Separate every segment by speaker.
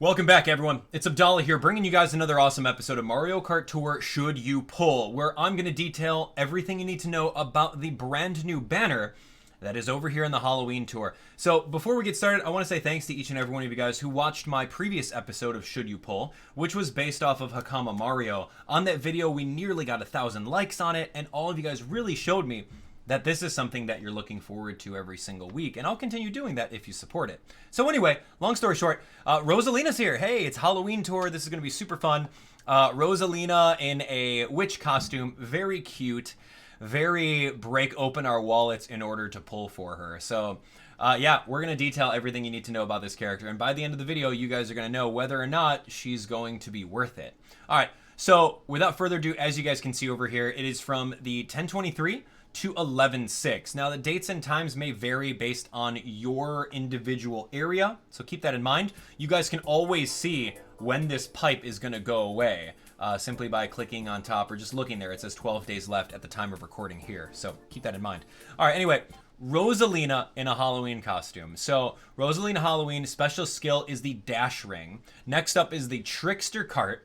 Speaker 1: Welcome back, everyone. It's Abdallah here, bringing you guys another awesome episode of Mario Kart Tour Should You Pull, where I'm going to detail everything you need to know about the brand new banner that is over here in the Halloween Tour. So before we get started, I want to say thanks to each and every one of you guys who watched my previous episode of Should You Pull, which was based off of Hakama Mario. On that video, we nearly got 1,000 likes on it, and all of you guys really showed me that this is something that you're looking forward to every single week, and I'll continue doing that if you support it. So anyway, long story short, Rosalina's here. Hey, it's Halloween Tour. This is going to be super fun. Rosalina in a witch costume, very cute, very break open our wallets in order to pull for her. So yeah, we're going to detail everything you need to know about this character, and by the end of the video, you guys are going to know whether or not she's going to be worth it. All right, so without further ado, as you guys can see over here, it is from the 1023 to 11/6. Now the dates and times may vary based on your individual area, so keep that in mind. You guys can always see when this pipe is going to go away simply by clicking on top or just looking there. It says 12 days left at the time of recording here, so keep that in mind. All right, anyway, Rosalina in a Halloween costume. So Rosalina Halloween special skill is the dash ring. Next up is the Trickster Kart.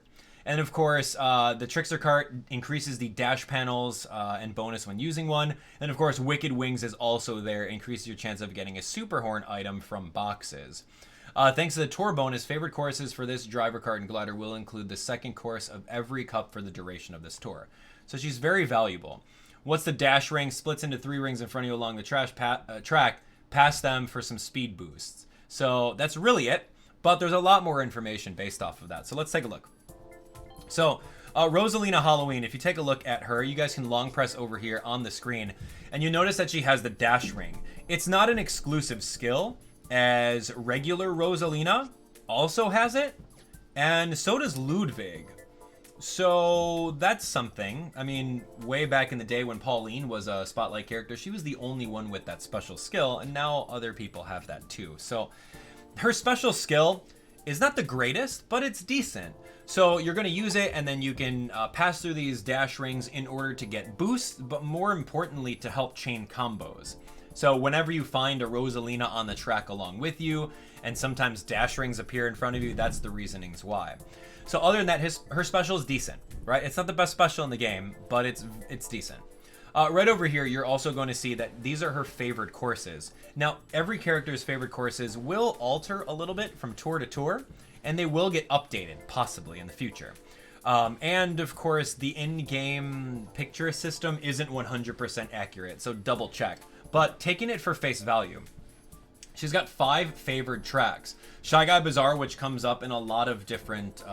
Speaker 1: And of course, the Trickster Kart increases the dash panels and bonus when using one. And of course, Wicked Wings is also there, increases your chance of getting a Super Horn item from boxes. Thanks to the tour bonus, favorite courses for this driver kart and glider will include the second course of every cup for the duration of this tour. So she's very valuable. What's the dash ring? Splits into 3 rings in front of you along the track. Pass them for some speed boosts. So that's really it. But there's a lot more information based off of that. So let's take a look. So, Rosalina Halloween, if you take a look at her, you guys can long press over here on the screen, and you notice that she has the dash ring. It's not an exclusive skill, as regular Rosalina also has it, and so does Ludwig. So, that's something. I mean, way back in the day when Pauline was a spotlight character, she was the only one with that special skill, and now other people have that too. So, her special skill is not the greatest, but it's decent. So you're going to use it, and then you can pass through these dash rings in order to get boosts, but more importantly to help chain combos. So whenever you find a Rosalina on the track along with you, and sometimes dash rings appear in front of you, that's the reasonings why. So other than that, her special is decent, right? It's not the best special in the game, but it's decent. Right over here, you're also going to see that these are her favorite courses. Now, every character's favorite courses will alter a little bit from tour to tour, and they will get updated, possibly, in the future. And, of course, the in-game picture system isn't 100% accurate, so double check. But taking it for face value, she's got 5 favored tracks. Shy Guy Bazaar, which comes up in a lot of different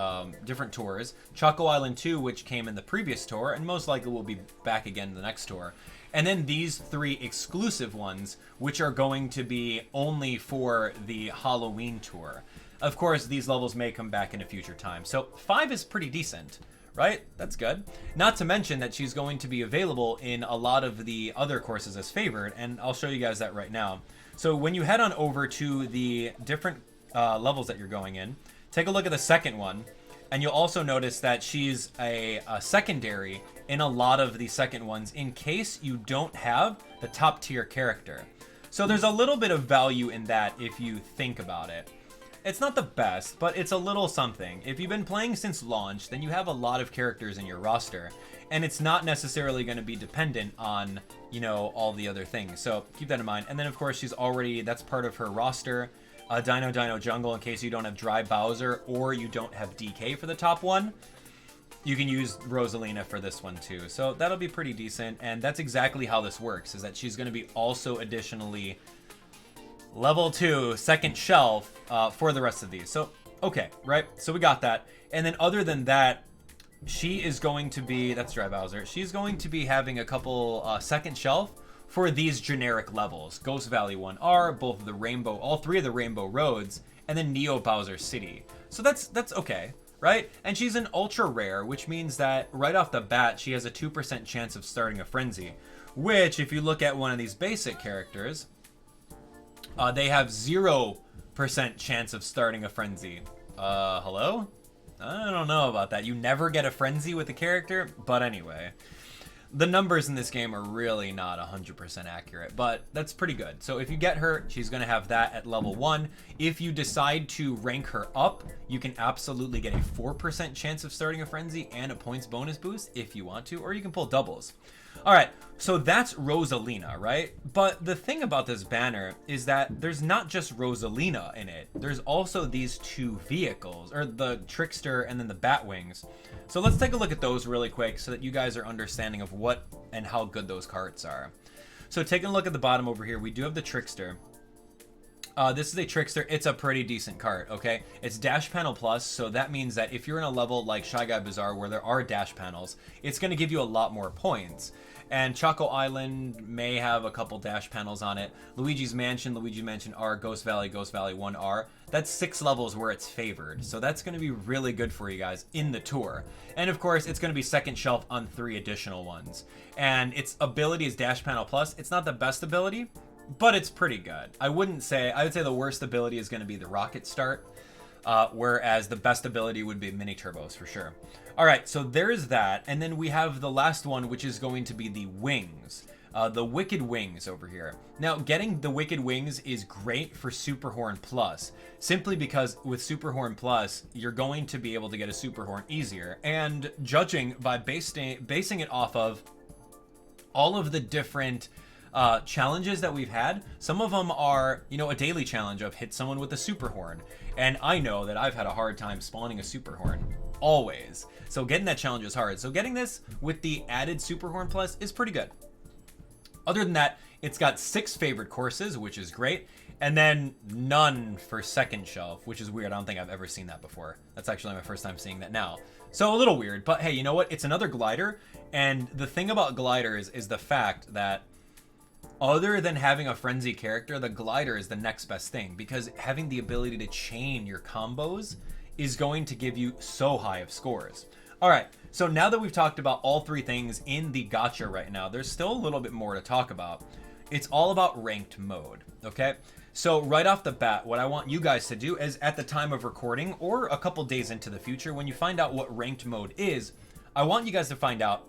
Speaker 1: tours. Choco Island 2, which came in the previous tour, and most likely will be back again in the next tour. And then these 3 exclusive ones, which are going to be only for the Halloween tour. Of course, these levels may come back in a future time. So 5 is pretty decent, right? That's good. Not to mention that she's going to be available in a lot of the other courses as favored, and I'll show you guys that right now. So when you head on over to the different levels that you're going in, take a look at the second one, and you'll also notice that she's a secondary in a lot of the second ones in case you don't have the top tier character. So there's a little bit of value in that if you think about it. It's not the best, but it's a little something. If you've been playing since launch, then you have a lot of characters in your roster, and it's not necessarily going to be dependent on, you know, all the other things. So keep that in mind. And then, of course, that's part of her roster. Dino Jungle, in case you don't have Dry Bowser or you don't have DK for the top one. You can use Rosalina for this one too. So that'll be pretty decent, and that's exactly how this works, is that she's going to be also additionally level 2 second shelf for the rest of these. So okay, right, so we got that. And then other than that, she is going to be, that's Dry Bowser, she's going to be having a couple second shelf for these generic levels. Ghost Valley 1R, both of the Rainbow, all 3 of the Rainbow Roads, and then Neo Bowser City. So that's okay, right? And she's an ultra rare, which means that right off the bat she has a 2% chance of starting a frenzy, which if you look at one of these basic characters, they have 0% chance of starting a frenzy. Hello? I don't know about that. You never get a frenzy with a character, but anyway. The numbers in this game are really not 100% accurate, but that's pretty good. So if you get her, she's going to have that at level 1. If you decide to rank her up, you can absolutely get a 4% chance of starting a frenzy and a points bonus boost if you want to, or you can pull doubles. All right, so that's Rosalina, right? But the thing about this banner is that there's not just Rosalina in it. There's also these two vehicles, or the Trickster and then the Batwings. So let's take a look at those really quick so that you guys are understanding of what and how good those carts are. So taking a look at the bottom over here, we do have the Trickster. This is a Trickster. It's a pretty decent cart, okay? It's dash panel plus, so that means that if you're in a level like Shy Guy Bazaar where there are dash panels, it's going to give you a lot more points. And Choco Island may have a couple dash panels on it. Luigi's Mansion R, Ghost Valley 1R. That's 6 levels where it's favored. So that's going to be really good for you guys in the tour. And of course, it's going to be second shelf on 3 additional ones. And its ability is dash panel plus. It's not the best ability, but it's pretty good. I would say the worst ability is going to be the rocket start, whereas the best ability would be mini turbos for sure. All right, so there's that. And then we have the last one, which is going to be the wings. The Wicked Wings over here. Now, getting the Wicked Wings is great for Super Horn Plus, simply because with Super Horn Plus, you're going to be able to get a Super Horn easier. And judging by basing it off of all of the different challenges that we've had, some of them are, you know, a daily challenge of hit someone with a Super Horn. And I know that I've had a hard time spawning a Super Horn. Always. So getting that challenge is hard. So getting this with the added Super Horn Plus is pretty good. Other than that, it's got 6 favorite courses, which is great. And then none for second shelf, which is weird. I don't think I've ever seen that before. That's actually my first time seeing that now. So a little weird, but hey, you know what? It's another glider. And the thing about gliders is the fact that other than having a frenzy character, the glider is the next best thing, because having the ability to chain your combos is going to give you so high of scores. All right, so now that we've talked about all 3 things in the gacha right now, there's still a little bit more to talk about. It's all about ranked mode, okay? So right off the bat, what I want you guys to do is at the time of recording or a couple days into the future, when you find out what ranked mode is, I want you guys to find out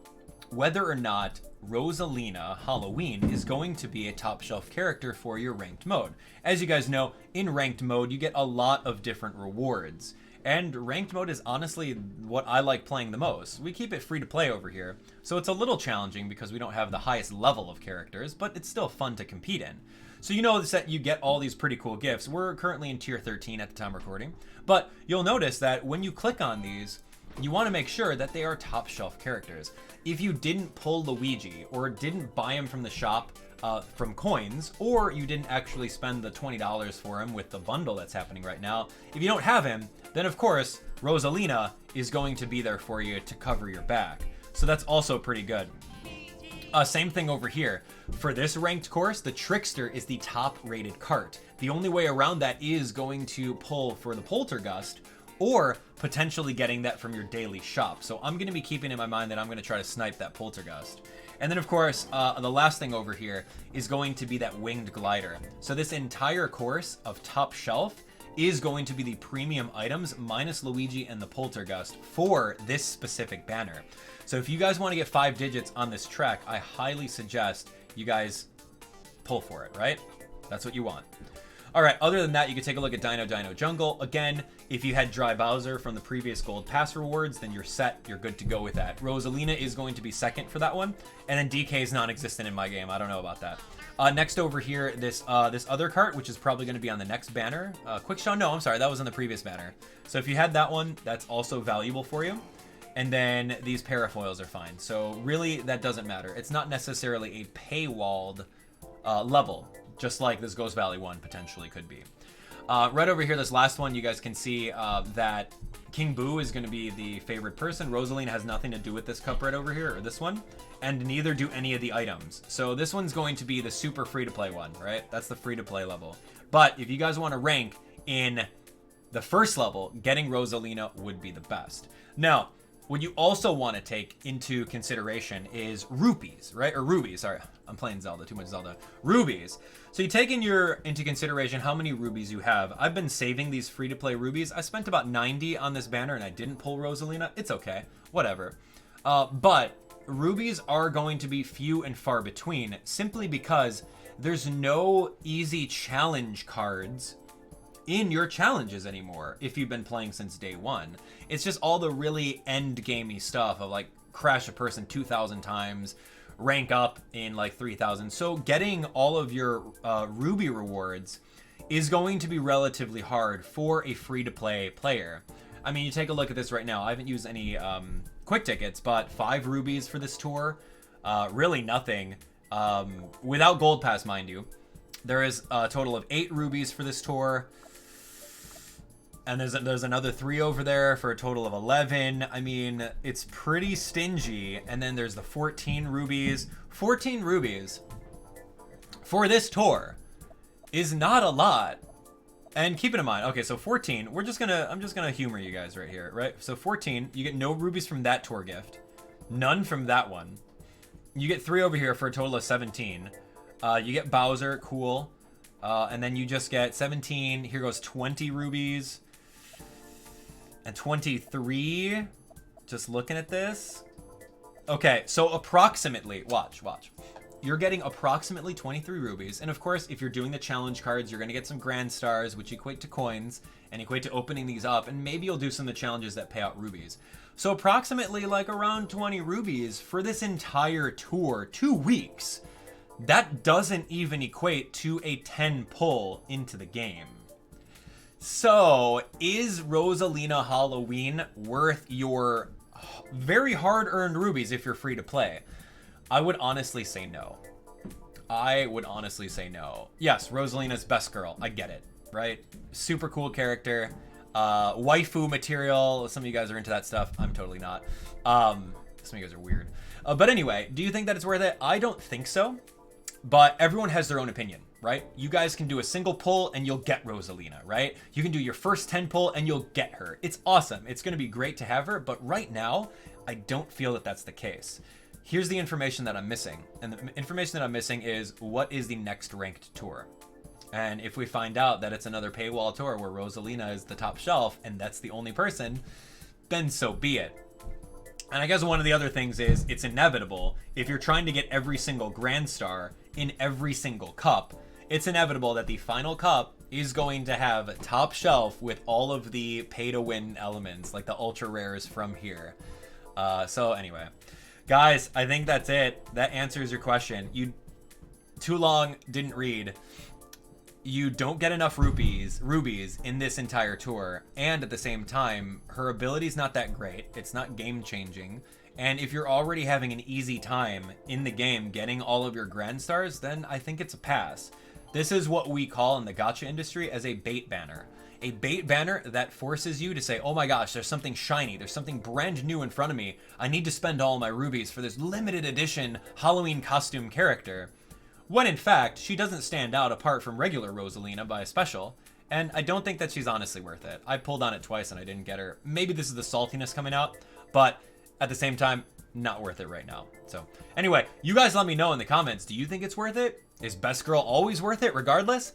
Speaker 1: whether or not Rosalina Halloween is going to be a top shelf character for your ranked mode. As you guys know, in ranked mode, you get a lot of different rewards. And ranked mode is honestly what I like playing the most. We keep it free to play over here, so it's a little challenging because we don't have the highest level of characters, but it's still fun to compete in. So you notice that you get all these pretty cool gifts. We're currently in tier 13 at the time of recording, but you'll notice that when you click on these, you want to make sure that they are top shelf characters. If you didn't pull Luigi or didn't buy him from the shop from coins, or you didn't actually spend the $20 for him with the bundle that's happening right now, if you don't have him, then of course Rosalina is going to be there for you to cover your back. So that's also pretty good. Same thing over here. For this ranked course, the Trickster is the top rated cart. The only way around that is going to pull for the Poltergust, or potentially getting that from your daily shop. So I'm going to be keeping in my mind that I'm going to try to snipe that Poltergust. And then of course, the last thing over here is going to be that winged glider. So this entire course of top shelf is going to be the premium items minus Luigi and the Poltergust for this specific banner. So if you guys want to get 5 digits on this track, I highly suggest you guys pull for it, right? That's what you want. All right, other than that, you can take a look at Dino Jungle. Again, if you had Dry Bowser from the previous Gold Pass rewards, then you're set. You're good to go with that. Rosalina is going to be second for that one. And then DK is non-existent in my game. I don't know about that. Next over here, this other cart, which is probably going to be on the next banner. Quick Shot, no, I'm sorry, that was on the previous banner. So if you had that one, that's also valuable for you. And then these parafoils are fine. So really, that doesn't matter. It's not necessarily a paywalled level, just like this Ghost Valley one potentially could be. Right over here, this last one, you guys can see that King Boo is going to be the favorite person. Rosalina has nothing to do with this cup right over here, or this one, and neither do any of the items. So this one's going to be the super free-to-play one, right? That's the free-to-play level. But if you guys want to rank in the first level, getting Rosalina would be the best. Now, what you also want to take into consideration is rupees, right? Or rubies, sorry. I'm playing Zelda, too much Zelda. Rubies. So you take into consideration how many rubies you have. I've been saving these free-to-play rubies. I spent about 90 on this banner and I didn't pull Rosalina. It's okay, whatever. But rubies are going to be few and far between, simply because there's no easy challenge cards in your challenges anymore if you've been playing since day one. It's just all the really end gamey stuff of like crash a person 2,000 times, rank up in like 3,000. So getting all of your ruby rewards is going to be relatively hard for a free-to-play player. I mean, you take a look at this right now. I haven't used any quick tickets, but 5 rubies for this tour, really nothing. Without gold pass, mind you. There is a total of 8 rubies for this tour. And there's another 3 over there for a total of 11. I mean, it's pretty stingy. And then there's the 14 rubies. 14 rubies for this tour is not a lot. And keep it in mind, okay, so 14, I'm just gonna humor you guys right here, right? So 14, you get no rubies from that tour gift. None from that one. You get 3 over here for a total of 17. You get Bowser, cool. And then you just get 17, here goes 20 rubies. And 23, just looking at this. Okay, so approximately, watch. You're getting approximately 23 rubies. And of course, if you're doing the challenge cards, you're gonna get some grand stars, which equate to coins and equate to opening these up. And maybe you'll do some of the challenges that pay out rubies. So approximately like around 20 rubies for this entire tour, 2 weeks. That doesn't even equate to a 10 pull into the game. So, is Rosalina Halloween worth your very hard-earned rubies if you're free to play? I would honestly say no. Yes, Rosalina's best girl. I get it, right? Super cool character. Waifu material. Some of you guys are into that stuff. I'm totally not. Some of you guys are weird. But anyway, do you think that it's worth it? I don't think so. But everyone has their own opinion, right? You guys can do a single pull and you'll get Rosalina, right? You can do your first 10 pull and you'll get her. It's awesome. It's going to be great to have her. But right now, I don't feel that that's the case. Here's the information that I'm missing. And the information that I'm missing is, what is the next ranked tour? And if we find out that it's another paywall tour where Rosalina is the top shelf and that's the only person, then so be it. And I guess one of the other things is, it's inevitable. If you're trying to get every single Grand Star in every single cup, it's inevitable that the final cup is going to have top shelf with all of the pay-to-win elements, like the ultra rares from here. So anyway, guys, I think that's it. That answers your question. You too long didn't read. You don't get enough rubies in this entire tour, and at the same time, her ability's not that great. It's not game-changing, and if you're already having an easy time in the game getting all of your grand stars, then I think it's a pass. This is what we call in the gacha industry as a bait banner. A bait banner that forces you to say, oh my gosh, there's something shiny, there's something brand new in front of me. I need to spend all my rubies for this limited edition Halloween costume character. When in fact, she doesn't stand out apart from regular Rosalina by a special, and I don't think that she's honestly worth it. I pulled on it twice and I didn't get her. Maybe this is the saltiness coming out, but at the same time, not worth it right now. So anyway, you guys let me know in the comments, do you think it's worth it? Is Best Girl always worth it regardless?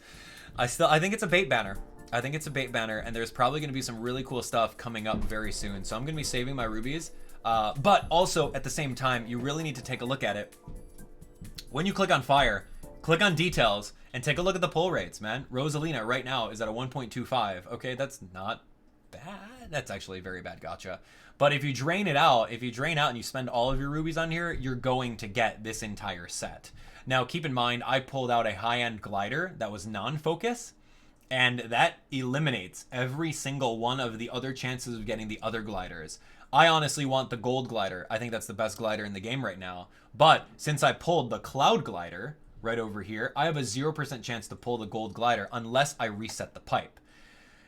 Speaker 1: I think it's a bait banner. I think it's a bait banner, and there's probably going to be some really cool stuff coming up very soon. So I'm going to be saving my rubies, but also at the same time, you really need to take a look at it. When you click on Fire, click on Details, and take a look at the pull rates, man. Rosalina right now is at a 1.25. Okay, that's not bad. That's actually a very bad gacha. But if you drain out and you spend all of your rubies on here, you're going to get this entire set. Now, keep in mind, I pulled out a high-end glider that was non-focus, and that eliminates every single one of the other chances of getting the other gliders. I honestly want the gold glider. I think that's the best glider in the game right now. But since I pulled the cloud glider right over here, I have a 0% chance to pull the gold glider unless I reset the pipe.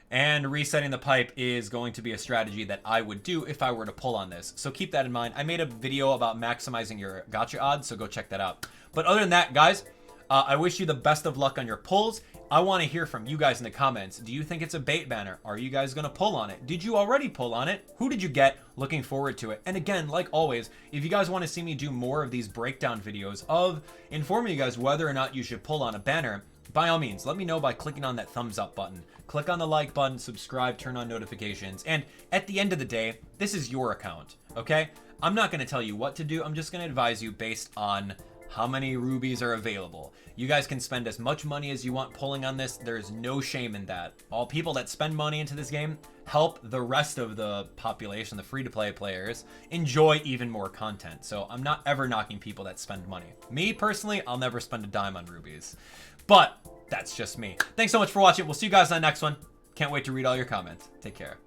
Speaker 1: And resetting the pipe is going to be a strategy that I would do if I were to pull on this. So keep that in mind. I made a video about maximizing your gacha odds, so go check that out. But other than that, guys, I wish you the best of luck on your pulls. I want to hear from you guys in the comments. Do you think it's a bait banner? Are you guys going to pull on it? Did you already pull on it? Who did you get? Looking forward to it. And again, like always, if you guys want to see me do more of these breakdown videos of informing you guys whether or not you should pull on a banner, by all means, let me know by clicking on that thumbs up button. Click on the like button, subscribe, turn on notifications. And at the end of the day, this is your account, okay? I'm not going to tell you what to do. I'm just going to advise you based on how many rubies are available. You guys can spend as much money as you want pulling on this. There's no shame in that. All people that spend money into this game help the rest of the population, the free-to-play players, enjoy even more content. So I'm not ever knocking people that spend money. Me, personally, I'll never spend a dime on rubies. But that's just me. Thanks so much for watching. We'll see you guys on the next one. Can't wait to read all your comments. Take care.